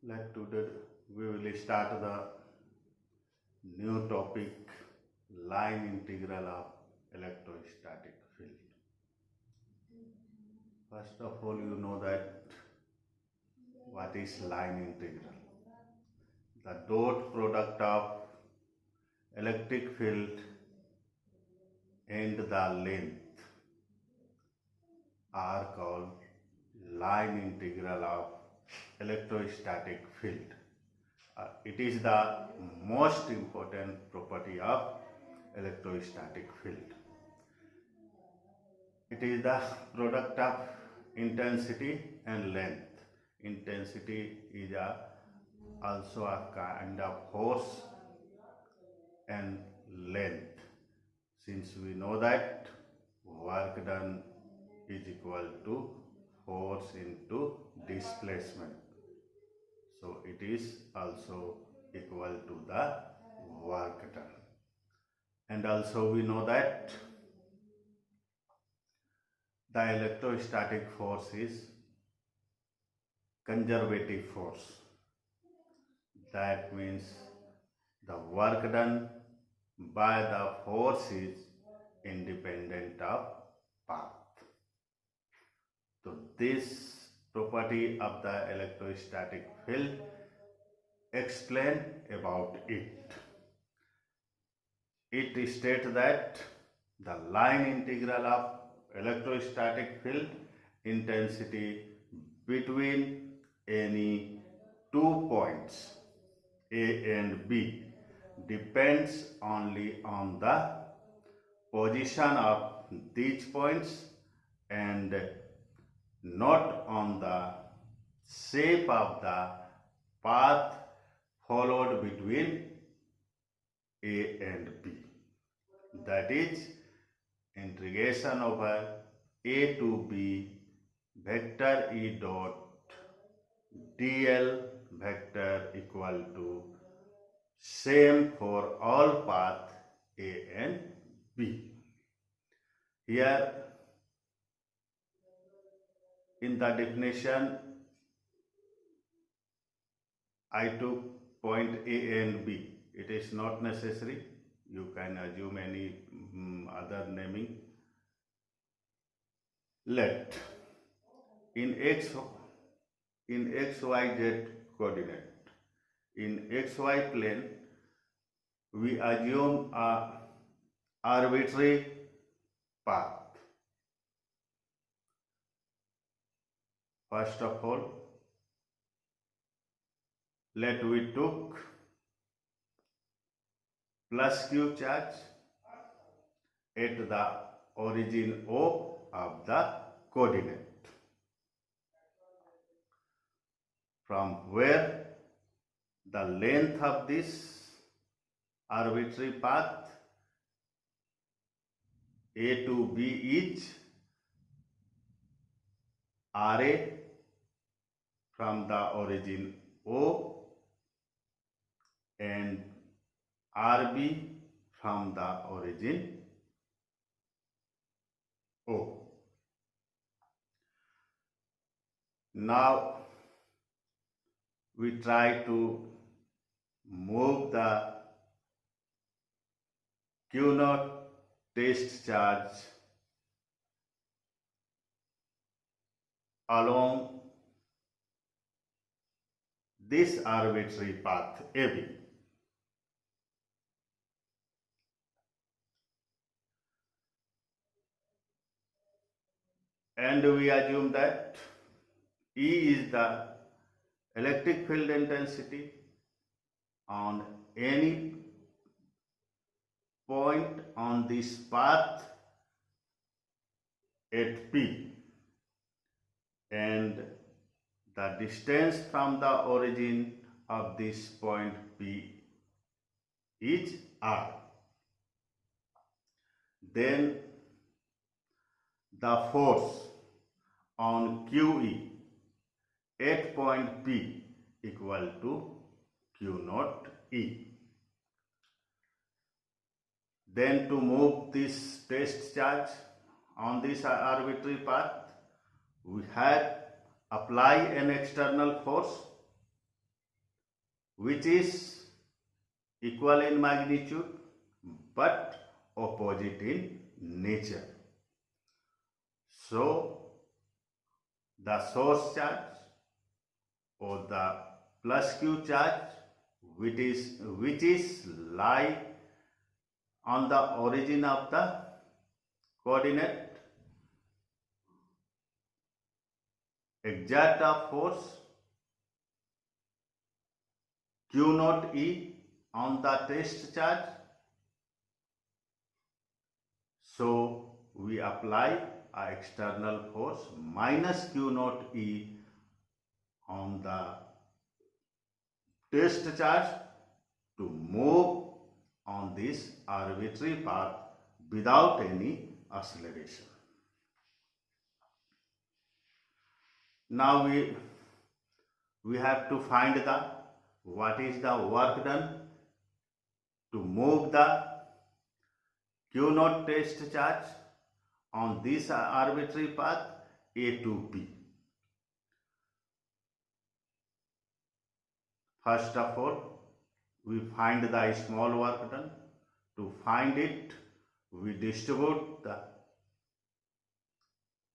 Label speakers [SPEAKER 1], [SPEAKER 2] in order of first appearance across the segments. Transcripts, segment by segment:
[SPEAKER 1] Today we will start the new topic, line integral of electrostatic field. First of all, you know that what is line integral. The dot product of electric field and the length are called line integral of electrostatic field. It is the most important property of electrostatic field. It is the product of intensity and length. Intensity is also a kind of force, and length. Since we know that work done is equal to force into displacement, so it is also equal to the work done. And also we know that the electrostatic force is conservative force. That means the work done by the force is independent of path. So this property of the electrostatic field explain about it. It states that the line integral of electrostatic field intensity between any 2 points A and B depends only on the position of these points and not on the shape of the path followed between A and B. That is integration over A to B vector E dot dl vector equal to same for all path A and B. Here in the definition I took point A and B. It is not necessary. You can assume any other naming. Let in XYZ coordinate. In XY plane, we assume a arbitrary path. First of all, let we took plus Q charge at the origin O of the coordinate, from where the length of this arbitrary path A to B is RA from the origin O and RB from the origin O. Now we try to move the Q naught test charge along this arbitrary path AB. And we assume that E is the electric field intensity on any point on this path at P, and the distance from the origin of this point P is R. Then the force on QE at point P equal to Q naught E. Then to move this test charge on this arbitrary path, we had apply an external force which is equal in magnitude but opposite in nature. So the source charge or the plus q charge which is lie on the origin of the coordinate exert a force q naught E on the test charge. So we apply a external force minus q naught E on the test charge to move on this arbitrary path without any acceleration. Now we have to find what is the work done to move the q naught test charge on this arbitrary path A to B. First of all, we find the small work done. To find it, we distribute the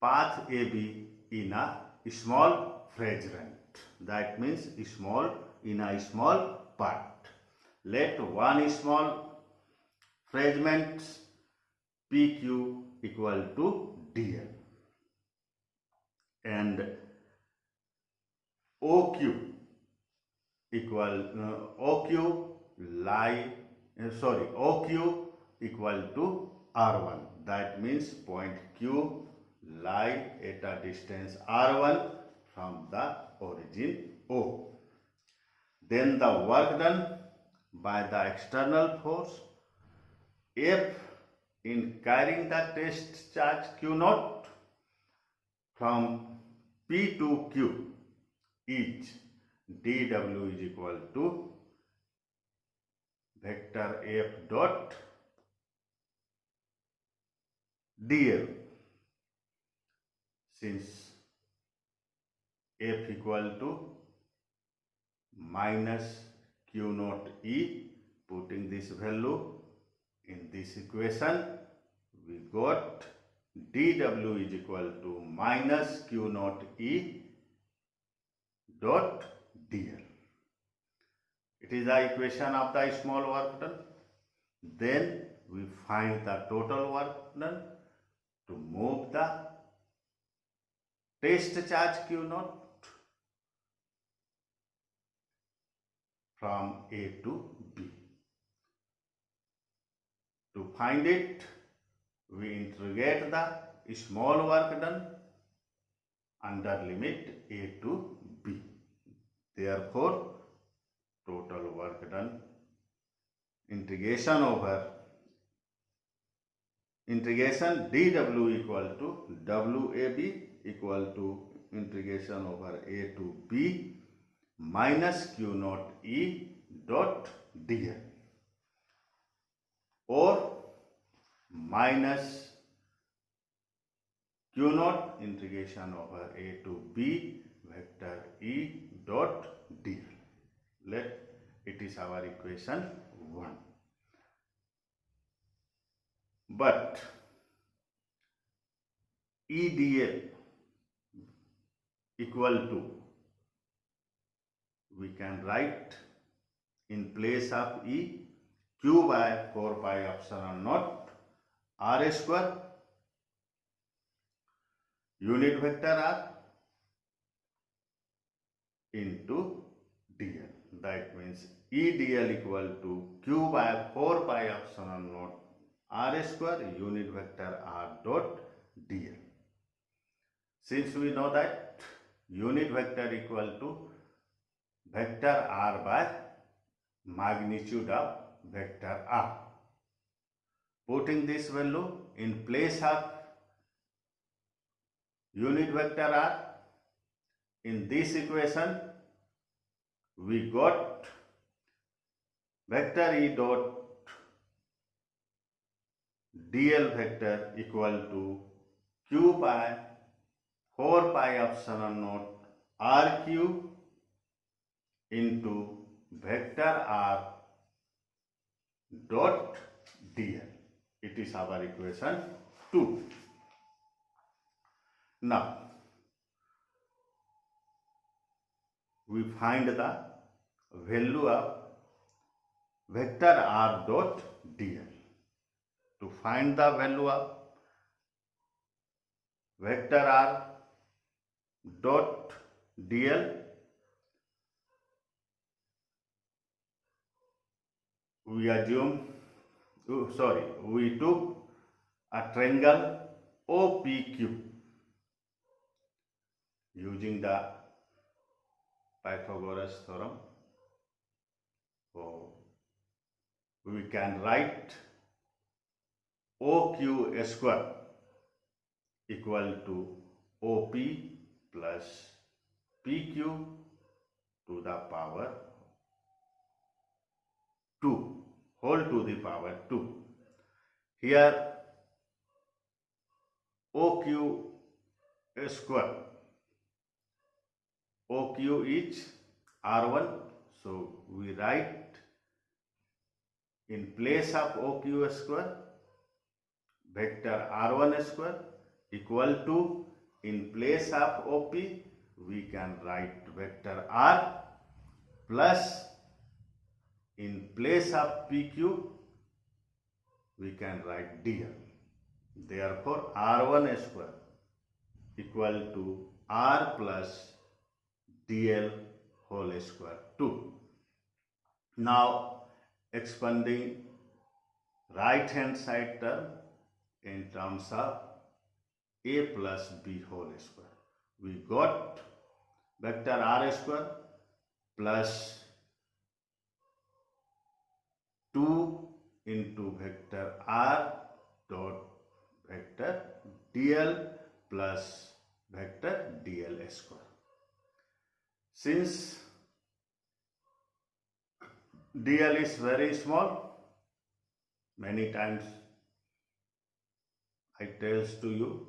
[SPEAKER 1] path AB in a small fragment. That means small in a small part. Let one small fragment PQ equal to DL and OQ equal to R1. That means point Q lie at a distance R1 from the origin O. Then the work done by the external force F in carrying the test charge Q naught from P to Q is dW is equal to vector F dot dl. Since F equal to minus q naught E, putting this value in this equation, we got dW is equal to minus q naught E dot dl. It is the equation of the small work done. Then we find the total work done to move the test charge q naught from A to B. To find it, we integrate the small work done under limit A to B. Therefore, total work done integration dW equal to WAB equal to integration over A to B minus q naught E dot dl or minus q naught integration over A to B vector E dot dl. Let it is our equation 1. But EDL equal to, we can write in place of E, Q by 4 pi epsilon naught R square unit vector R into dl. That means EDL equal to Q by 4 pi epsilon naught R square unit vector R dot dl. Since we know that unit vector equal to vector R by magnitude of vector R. Putting this value in place of unit vector R in this equation, we got vector E dot dl vector equal to Q by 4 pi epsilon naught R cube into vector r dot dl. It is our equation 2. Now we find the value of vector r dot dl. To find the value of vector r dot dl, we took a triangle OPQ using the Pythagoras theorem. So we can write OQ square equal to OP plus PQ to the power 2, whole to the power 2. Here OQ square, OQ is R1, so we write in place of OQ square vector R1 square equal to, in place of OP we can write vector R plus, in place of PQ we can write DL. Therefore R1 square equal to R plus DL whole square 2. Now expanding right hand side term in terms of A plus B whole square, we got vector R square plus 2 into vector R dot vector DL plus vector DL square. Since DL is very small, many times I tells to you,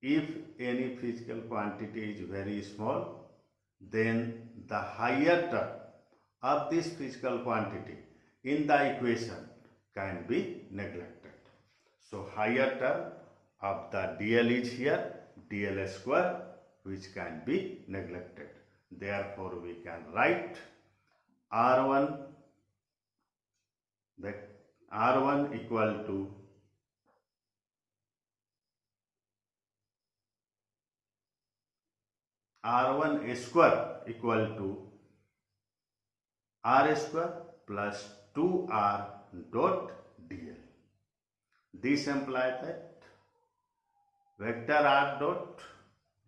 [SPEAKER 1] if any physical quantity is very small, then the higher term of this physical quantity in the equation can be neglected. So higher term of the DL is here, DL square, which can be neglected. Therefore we can write R1 equal to R1 square equal to R square plus 2R dot DL. This implies that vector R dot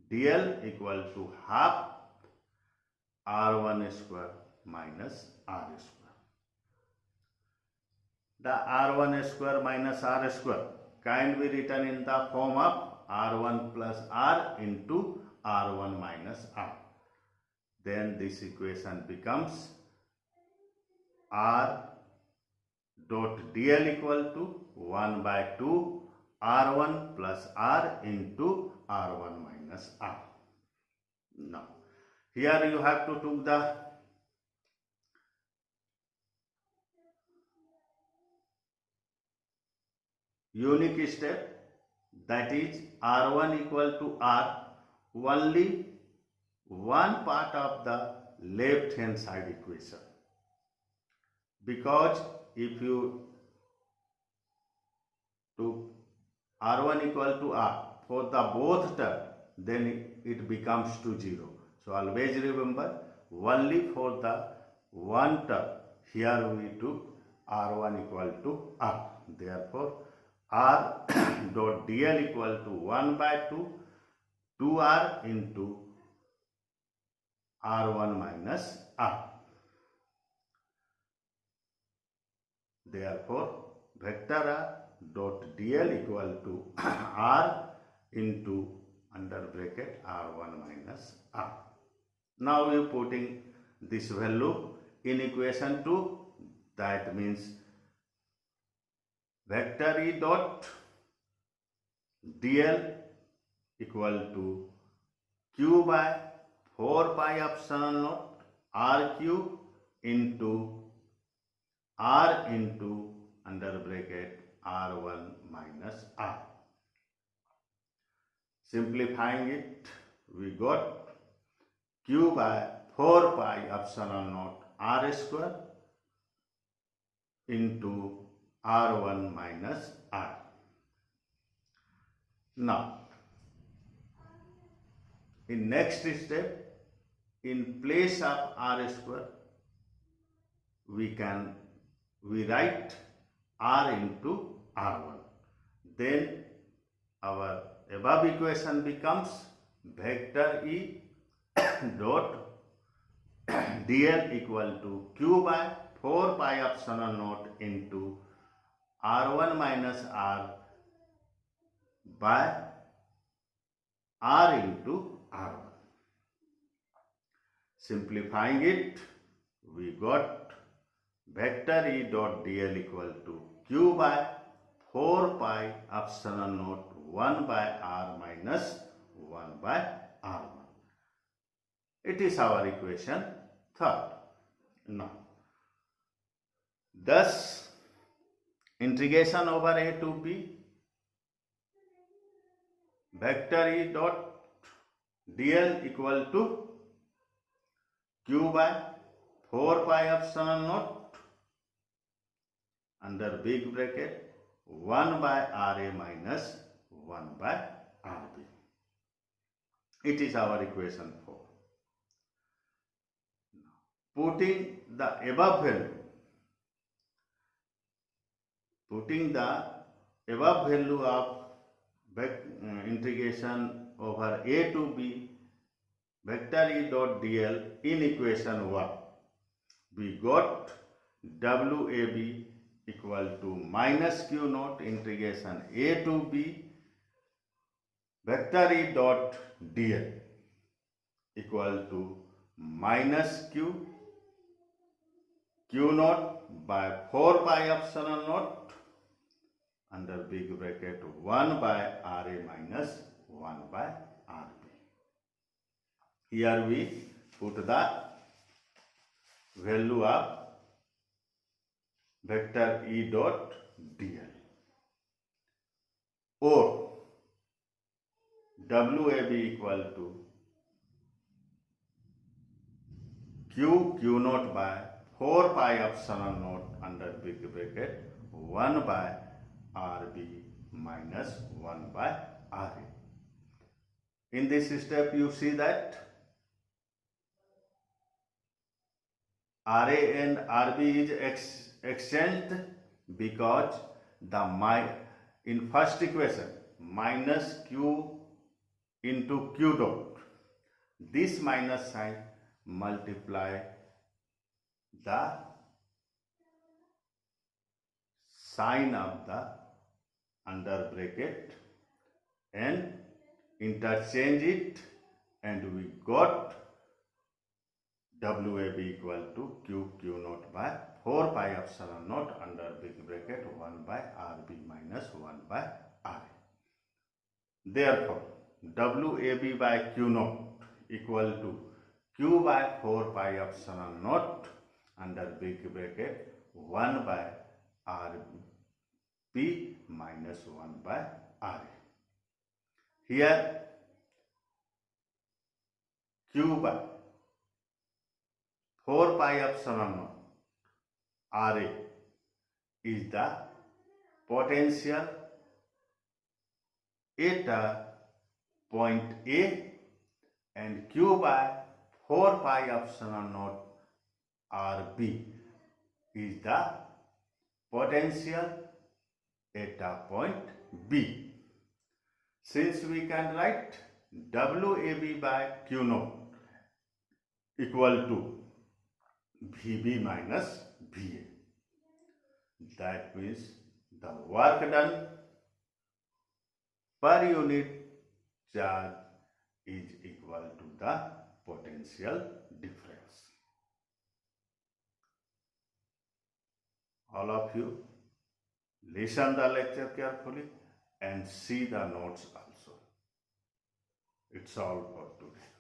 [SPEAKER 1] DL equal to half R1 square minus R square. The R1 square minus R square can be written in the form of R1 plus R into R1 minus R. Then this equation becomes R dot DL equal to 1 by 2 R1 plus R into R1 minus R. Now here you have to take the unique step, that is R1 equal to R, only one part of the left hand side equation, because if you took R1 equal to R for the both term, then it becomes to 0. So always remember, only for the one term here we took R1 equal to R. Therefore R dot DL equal to 1 by 2R into R1 minus R. Therefore vector R dot DL equal to R into under bracket R1 minus R. Now we are putting this value in equation 2, that means vector E dot DL equal to Q by 4 pi epsilon naught R cube into R into under bracket R1 minus R. Simplifying it, we got Q by 4 pi epsilon naught R square into R1 minus R. Now, in next step, in place of R square, we write R into R1. Then our above equation becomes vector E dot dl equal to Q by 4 pi epsilon naught into R1 minus R by R into R1. Simplifying it, we got vector E dot dl equal to Q by 4 pi epsilon naught 1 by R minus 1 by R1. It is our equation third. Now, thus integration over A to B, vector E dot dl equal to Q by 4 pi epsilon naught under big bracket 1 by Ra minus 1 by Rb. It is our equation 4. Putting the above value of integration over A to B vector E dot dl in equation 1, we got WAB equal to minus Q naught integration A to B vector E dot dl equal to minus Q naught by 4 pi epsilon naught under big bracket 1 by Ra minus 1 by Rb. Here we put the value of vector E dot dl, or WAB equal to Q naught by 4 pi epsilon naught under big bracket 1 by Rb minus 1 by Ra. In this step, you see that Ra and Rb is exchanged because in first equation minus Q into Q dot, this minus sign multiply the sign of the under bracket and interchange it, and we got WAB equal to Q naught by 4 pi epsilon naught under big bracket 1 by Rb minus 1 by Ra. Therefore, WAB by Q naught equal to Q by 4 pi epsilon naught under big bracket 1 by Rb minus 1 by Ra. Here Q by 4 pi epsilon naught Ra is the potential at point A, and Q by 4 pi epsilon naught Rb is the potential at point B. Since we can write WAB by Q naught equal to VB minus VA, that means the work done per unit charge is equal to the potential difference. All of you listen the lecture carefully and see the notes also. It's all for today.